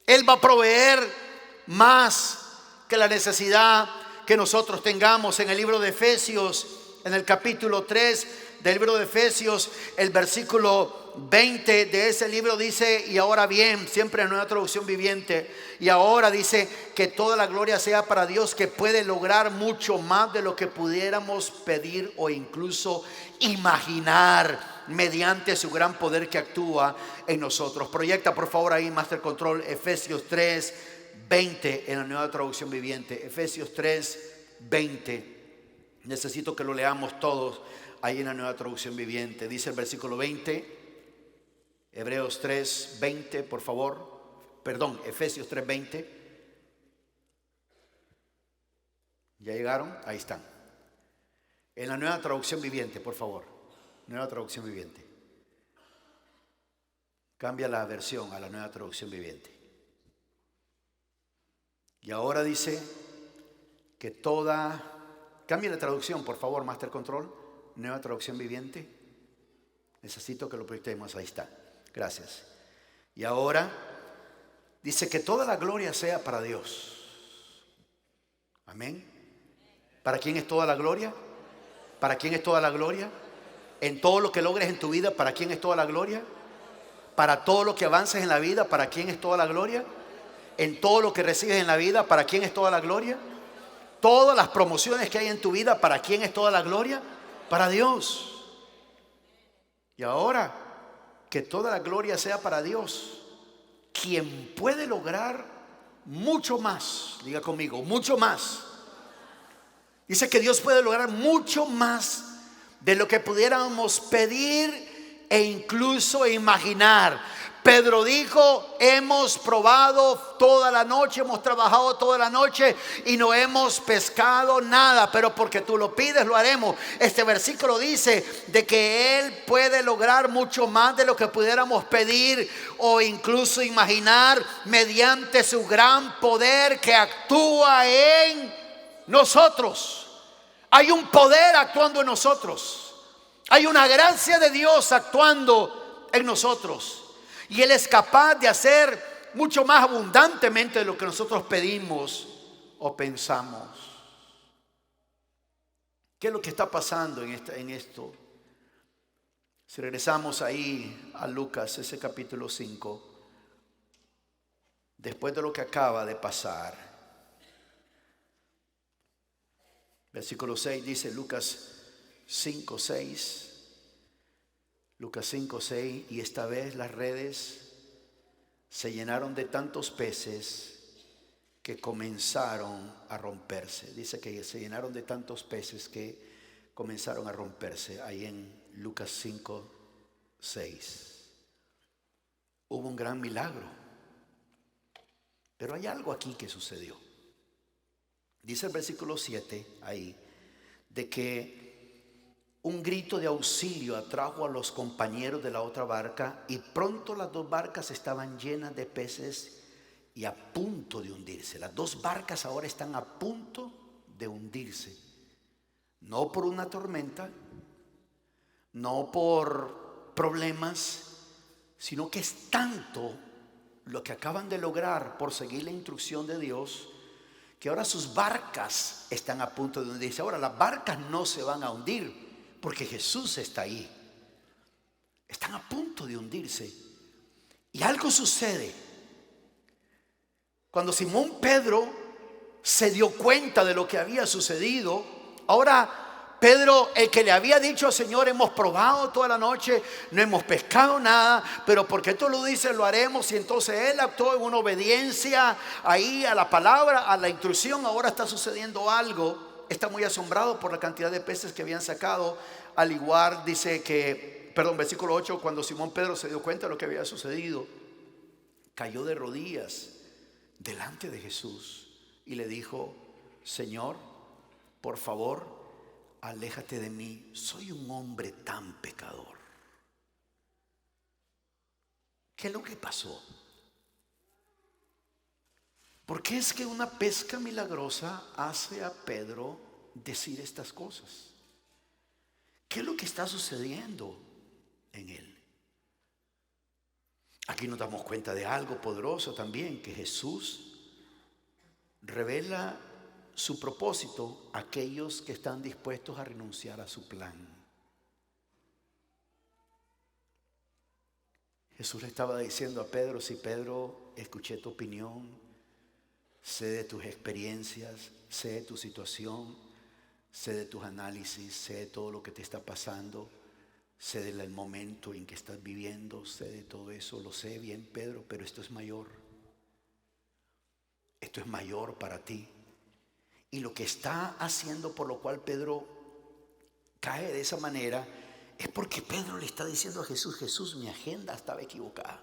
Él va a proveer más que la necesidad que nosotros tengamos. En el libro de Efesios, en el capítulo 3 del libro de Efesios, el versículo 20 de ese libro dice: y ahora bien, siempre en Nueva Traducción Viviente, y ahora dice que toda la gloria sea para Dios, que puede lograr mucho más de lo que pudiéramos pedir o incluso imaginar, mediante su gran poder que actúa en nosotros. Proyecta por favor ahí, Master Control, Efesios 3:20 en la Nueva Traducción Viviente. Efesios 3:20. Necesito que lo leamos todos ahí en la Nueva Traducción Viviente. Dice el versículo 20, Hebreos 3:20, por favor. Perdón, Efesios 3:20. ¿Ya llegaron? Ahí están. En la Nueva Traducción Viviente, por favor. Nueva Traducción Viviente. Cambia la versión a la Nueva Traducción Viviente. Y ahora dice que cambia la traducción, por favor, Master Control. Nueva Traducción Viviente. Necesito que lo proyectemos. Ahí está. Gracias. Y ahora dice que toda la gloria sea para Dios. Amén. ¿Para quién es toda la gloria? ¿Para quién es toda la gloria? En todo lo que logres en tu vida, ¿para quién es toda la gloria? Para todo lo que avances en la vida, ¿para quién es toda la gloria? En todo lo que recibes en la vida, ¿para quién es toda la gloria? Todas las promociones que hay en tu vida, ¿para quién es toda la gloria? Para Dios. Y ahora, que toda la gloria sea para Dios, quien puede lograr mucho más. Diga conmigo, mucho más. Dice que Dios puede lograr mucho más de lo que pudiéramos pedir e incluso imaginar. Pedro dijo: hemos probado toda la noche, hemos trabajado toda la noche y no hemos pescado nada, pero porque tú lo pides lo haremos. Este versículo dice de que Él puede lograr mucho más de lo que pudiéramos pedir o incluso imaginar, mediante su gran poder que actúa en nosotros. Hay un poder actuando en nosotros. Hay una gracia de Dios actuando en nosotros. Y Él es capaz de hacer mucho más abundantemente de lo que nosotros pedimos o pensamos. ¿Qué es lo que está pasando en esto? Si regresamos ahí a Lucas, ese capítulo 5, después de lo que acaba de pasar, Versículo 6 dice Lucas 5:6. Lucas 5:6. Y esta vez las redes se llenaron de tantos peces que comenzaron a romperse. Dice que se llenaron de tantos peces que comenzaron a romperse. Ahí en Lucas 5:6. Hubo un gran milagro. Pero hay algo aquí que sucedió. Dice el versículo 7 ahí, de que un grito de auxilio atrajo a los compañeros de la otra barca y pronto las dos barcas estaban llenas de peces y a punto de hundirse. Las dos barcas ahora están a punto de hundirse. No por una tormenta, no por problemas, sino que es tanto lo que acaban de lograr por seguir la instrucción de Dios, que ahora sus barcas están a punto de hundirse. Ahora las barcas no se van a hundir porque Jesús está ahí. Están a punto de hundirse. Y algo sucede. Cuando Simón Pedro se dio cuenta de lo que había sucedido, ahora Pedro, el que le había dicho al Señor, hemos probado toda la noche, no hemos pescado nada, pero porque tú lo dices lo haremos. Y entonces él actuó en una obediencia ahí a la palabra, a la instrucción. Ahora está sucediendo algo. Está muy asombrado por la cantidad de peces que habían sacado. Al igual dice que, versículo 8, cuando Simón Pedro se dio cuenta de lo que había sucedido, cayó de rodillas delante de Jesús y le dijo: Señor, por favor, aléjate de mí, soy un hombre tan pecador. ¿Qué es lo que pasó? ¿Por qué es que una pesca milagrosa hace a Pedro decir estas cosas? ¿Qué es lo que está sucediendo en él? Aquí nos damos cuenta de algo poderoso también, que Jesús revela su propósito a aquellos que están dispuestos a renunciar a su plan. Jesús le estaba diciendo a Pedro: si Pedro, escuché tu opinión, sé de tus experiencias, sé de tu situación, sé de tus análisis, sé de todo lo que te está pasando, sé del momento en que estás viviendo, sé de todo eso, lo sé bien, Pedro, pero esto es mayor. Esto es mayor para ti. Y lo que está haciendo, por lo cual Pedro cae de esa manera, es porque Pedro le está diciendo a Jesús: Jesús, mi agenda estaba equivocada.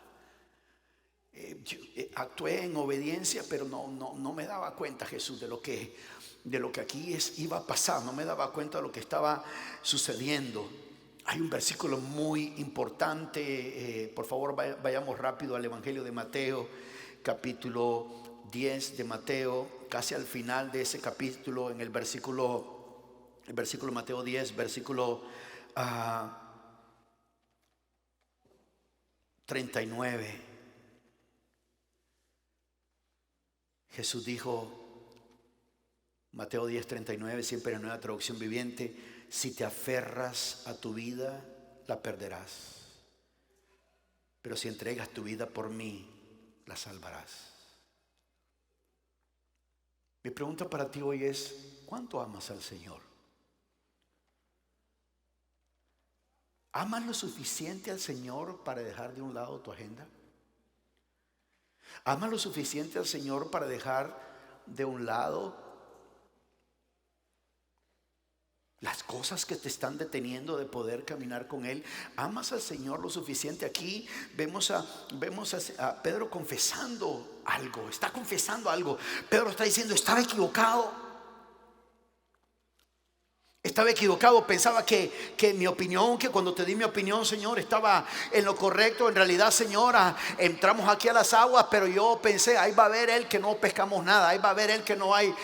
Yo actué en obediencia, pero no me daba cuenta, Jesús, de lo que aquí iba a pasar. No me daba cuenta de lo que estaba sucediendo. Hay un versículo muy importante. Por favor, vayamos rápido al Evangelio de Mateo, capítulo 10 de Mateo, casi al final de ese capítulo, en el versículo Mateo 10, versículo 39. Jesús dijo, Mateo 10, 39, siempre en Nueva Traducción Viviente: si te aferras a tu vida, la perderás, pero si entregas tu vida por mí, la salvarás. Mi pregunta para ti hoy es: ¿cuánto amas al Señor? ¿Amas lo suficiente al Señor para dejar de un lado tu agenda? ¿Amas lo suficiente al Señor para dejar de un lado las cosas que te están deteniendo de poder caminar con Él? ¿Amas al Señor lo suficiente? Aquí vemos a Pedro confesando algo. Está confesando algo. Pedro está diciendo: estaba equivocado. Estaba equivocado, pensaba que mi opinión, que cuando te di mi opinión, Señor, estaba en lo correcto. En realidad, Señora, entramos aquí a las aguas, pero yo pensé, ahí va a ver él que no pescamos nada, ahí va a ver él que no hay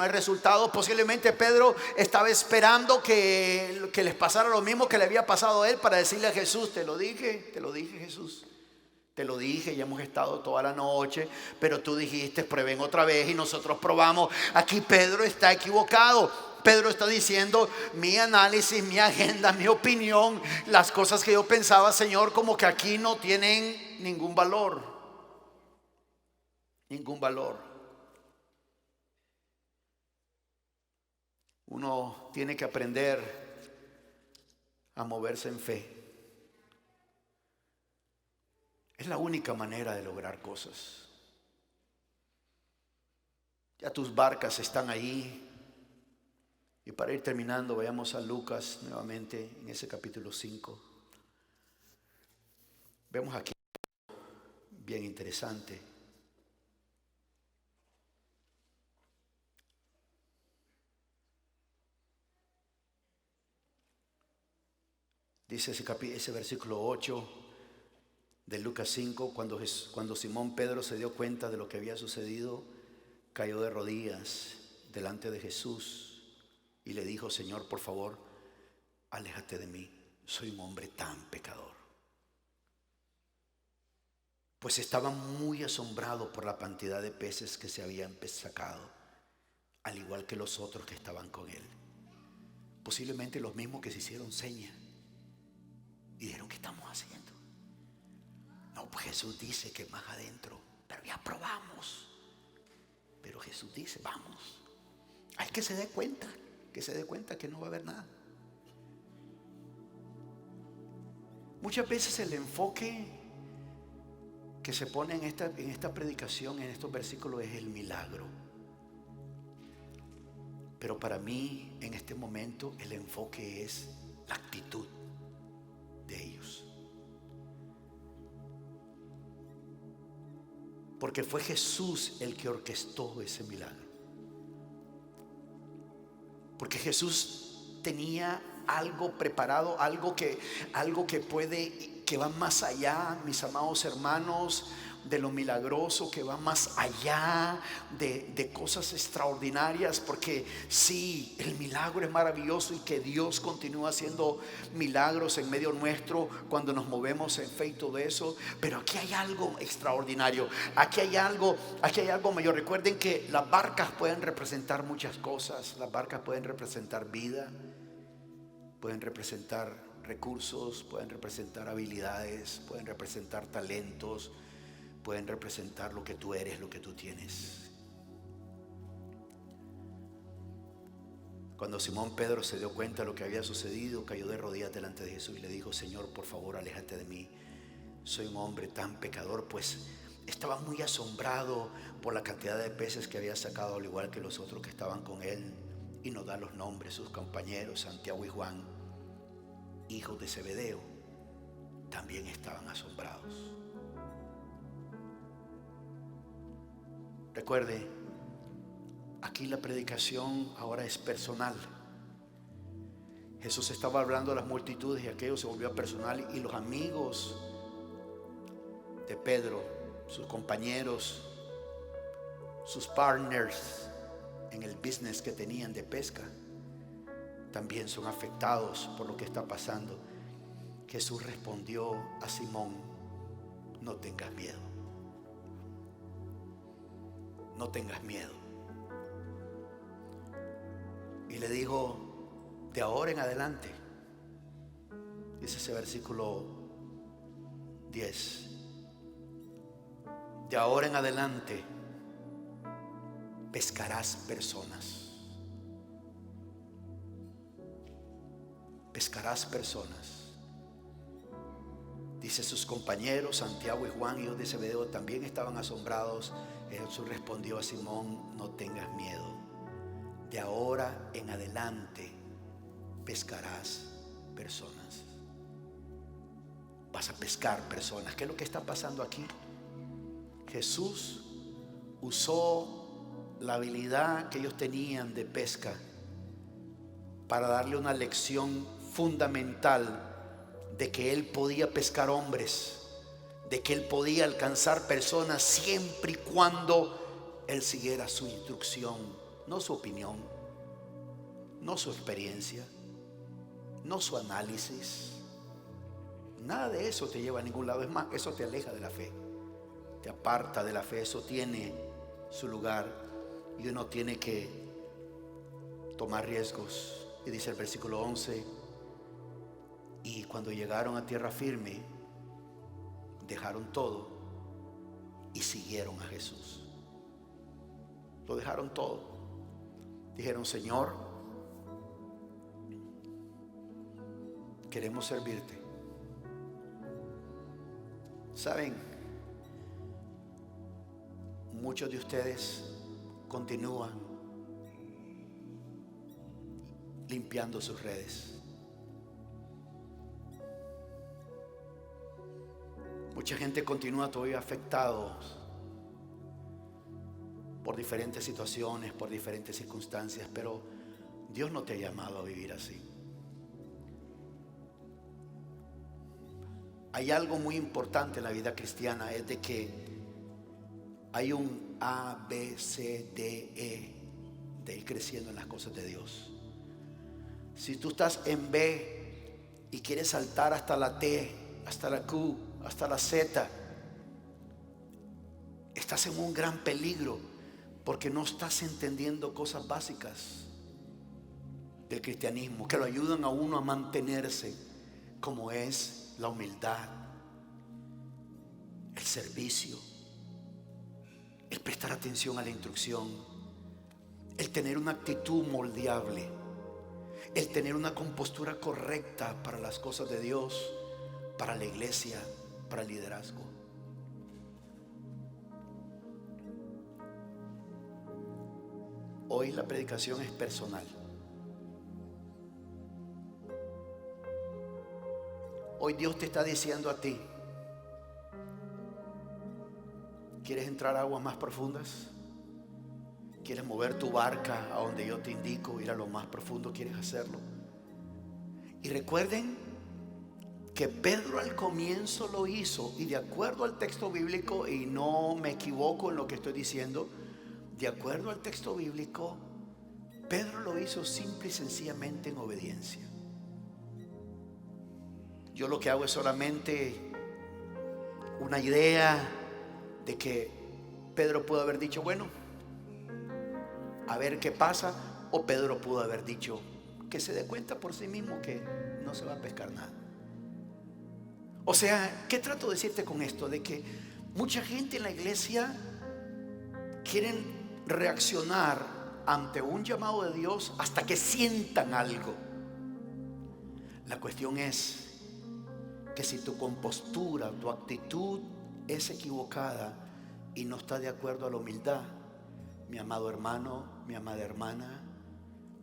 resultados. Posiblemente Pedro estaba esperando que les pasara lo mismo que le había pasado a él, para decirle a Jesús: te lo dije Jesús. Te lo dije, ya hemos estado toda la noche, pero tú dijiste, prueben otra vez, y nosotros probamos. Aquí Pedro está equivocado. Pedro está diciendo: mi análisis, mi agenda, mi opinión, las cosas que yo pensaba, Señor, como que aquí no tienen ningún valor. Ningún valor. Uno tiene que aprender a moverse en fe. Es la única manera de lograr cosas. Ya tus barcas están ahí. Y para ir terminando, vayamos a Lucas nuevamente en ese capítulo 5. Vemos aquí bien interesante. Dice ese versículo 8 de Lucas 5, cuando Simón Pedro se dio cuenta de lo que había sucedido, cayó de rodillas delante de Jesús y le dijo: Señor, por favor, aléjate de mí, soy un hombre tan pecador. Pues estaba muy asombrado por la cantidad de peces que se habían sacado, al igual que los otros que estaban con él. Posiblemente los mismos que se hicieron señas y dijeron: ¿qué estamos haciendo? No, pues Jesús dice que más adentro, pero ya probamos. Pero Jesús dice: vamos. Hay que se dé cuenta que no va a haber nada. Muchas veces el enfoque que se pone en esta predicación, en estos versículos, es el milagro. Pero para mí, en este momento, el enfoque es la actitud de ellos. Porque fue Jesús el que orquestó ese milagro. Porque Jesús tenía algo preparado, algo que va más allá, mis amados hermanos, de lo milagroso, que va más allá de cosas extraordinarias. Porque sí, el milagro es maravilloso y que Dios continúa haciendo milagros en medio nuestro cuando nos movemos en fe y todo eso. Pero aquí hay algo extraordinario, aquí hay algo mayor. Recuerden que las barcas pueden representar muchas cosas. Las barcas pueden representar vida, pueden representar recursos, pueden representar habilidades, pueden representar talentos, pueden representar lo que tú eres, lo que tú tienes. Cuando Simón Pedro se dio cuenta de lo que había sucedido, cayó de rodillas delante de Jesús y le dijo: Señor, por favor, aléjate de mí, soy un hombre tan pecador. Pues estaba muy asombrado por la cantidad de peces que había sacado, al igual que los otros que estaban con él. Y nos da los nombres, sus compañeros, Santiago y Juan, hijos de Zebedeo, también estaban asombrados. Recuerde, aquí la predicación ahora es personal. Jesús estaba hablando a las multitudes y aquello se volvió personal. Y los amigos de Pedro, sus compañeros, sus partners en el business que tenían de pesca, también son afectados por lo que está pasando. Jesús respondió a Simón: no tengas miedo. No tengas miedo. Y le dijo: de ahora en adelante, dice ese versículo 10, de ahora en adelante pescarás personas. Pescarás personas. Dice: sus compañeros Santiago y Juan, hijos de Zebedeo, también estaban asombrados. Jesús respondió a Simón: no tengas miedo. De ahora en adelante pescarás personas. Vas a pescar personas. ¿Qué es lo que está pasando aquí? Jesús usó la habilidad que ellos tenían de pesca para darle una lección fundamental de que Él podía pescar hombres, de que Él podía alcanzar personas siempre y cuando Él siguiera su instrucción, no su opinión, no su experiencia, no su análisis. Nada de eso te lleva a ningún lado. Es más, eso te aleja de la fe, te aparta de la fe. Eso tiene su lugar y uno tiene que tomar riesgos. Y dice el versículo 11: y cuando llegaron a tierra firme, dejaron todo y siguieron a Jesús. Lo dejaron todo. Dijeron: Señor, queremos servirte. Saben, muchos de ustedes continúan limpiando sus redes. Mucha gente continúa todavía afectados por diferentes situaciones, por diferentes circunstancias, pero Dios no te ha llamado a vivir así. Hay algo muy importante en la vida cristiana, es de que hay un A, B, C, D, E de ir creciendo en las cosas de Dios. Si tú estás en B y quieres saltar hasta la T, hasta la Q, hasta la Z, estás en un gran peligro porque no estás entendiendo cosas básicas del cristianismo que lo ayudan a uno a mantenerse, como es la humildad, el servicio, el prestar atención a la instrucción, el tener una actitud moldeable, el tener una compostura correcta para las cosas de Dios, para la iglesia, para el liderazgo. Hoy la predicación es personal. Hoy Dios te está diciendo a ti: ¿quieres entrar a aguas más profundas? ¿Quieres mover tu barca a donde yo te indico, ir a lo más profundo? ¿Quieres hacerlo? Y recuerden que Pedro al comienzo lo hizo, y de acuerdo al texto bíblico, y no me equivoco en lo que estoy diciendo, de acuerdo al texto bíblico, Pedro lo hizo simple y sencillamente en obediencia. Yo lo que hago es solamente una idea de que Pedro pudo haber dicho, bueno, a ver qué pasa, o Pedro pudo haber dicho que se dé cuenta por sí mismo que no se va a pescar nada. O sea, ¿qué trato de decirte con esto? De que mucha gente en la iglesia quieren reaccionar ante un llamado de Dios hasta que sientan algo. La cuestión es que si tu compostura, tu actitud es equivocada y no está de acuerdo a la humildad, mi amado hermano, mi amada hermana,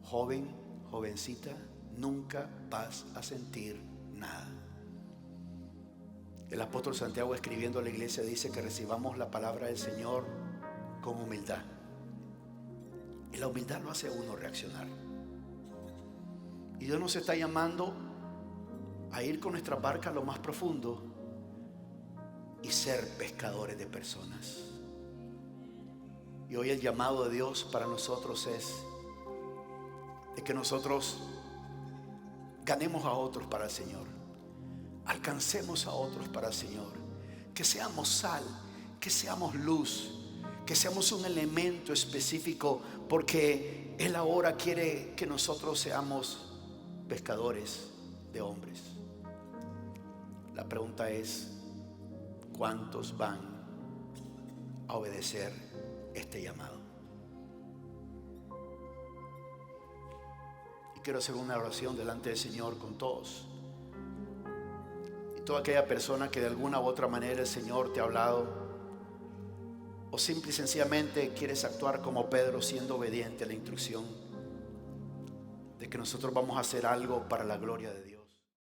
joven, jovencita, nunca vas a sentir nada. El apóstol Santiago, escribiendo a la iglesia, dice que recibamos la palabra del Señor con humildad. Y la humildad lo hace a uno reaccionar. Y Dios nos está llamando a ir con nuestra barca a lo más profundo y ser pescadores de personas. Y hoy el llamado de Dios para nosotros es de que nosotros ganemos a otros para el Señor, alcancemos a otros para el Señor, que seamos sal, que seamos luz, que seamos un elemento específico, porque Él ahora quiere que nosotros seamos pescadores de hombres. La pregunta es, ¿cuántos van a obedecer este llamado? Y quiero hacer una oración delante del Señor con todos. Y toda aquella persona que de alguna u otra manera el Señor te ha hablado, o simple y sencillamente quieres actuar como Pedro, siendo obediente a la instrucción de que nosotros vamos a hacer algo para la gloria de Dios.